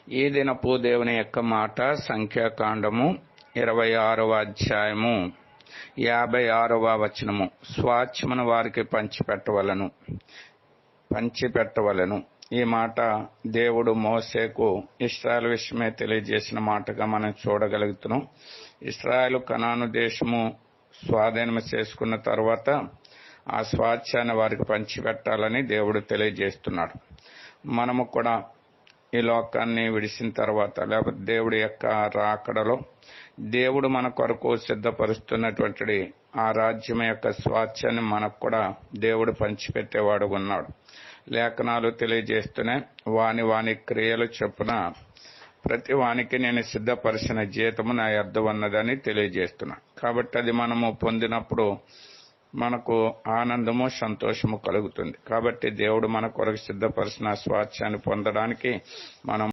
ఈ దినపు దేవుని యొక్క మాట సంఖ్యాకాండము 26వ అధ్యాయము 56వ వచనము. స్వాస్థ్యమును వారికి పంచిపెట్టవలను. ఈ మాట దేవుడు మోసేకు ఇశ్రాయేలు విషయమే తెలియజేసిన మాటగా మనం చూడగలుగుతున్నాం. ఇశ్రాయేలు కనాను దేశము స్వాధీనం చేసుకున్న తర్వాత ఆ స్వాస్థ్యాన్ని వారికి పంచిపెట్టాలని దేవుడు తెలియజేస్తున్నాడు. మనము కూడా ఈ లోకాన్ని విడిచిన తర్వాత, లేకపోతే దేవుడి యొక్క రాకడలో దేవుడు మన కొరకు సిద్ధపరుస్తున్నటువంటి ఆ రాజ్యం యొక్క స్వాస్థ్యాన్ని మనకు కూడా దేవుడు పంచిపెట్టేవాడు ఉన్నాడు. లేఖనాలు తెలియజేస్తూనే వాని క్రియలు చొప్పున ప్రతి వానికి నేను సిద్ధపరిచిన జీతము నా యొద్ద ఉన్నదని తెలియజేస్తున్నా. కాబట్టి అది మనము పొందినప్పుడు మనకు ఆనందము, సంతోషము కలుగుతుంది. కాబట్టి దేవుడు మన కొరకు సిద్ధపరిచిన స్వాస్థ్యాన్ని పొందడానికి మనం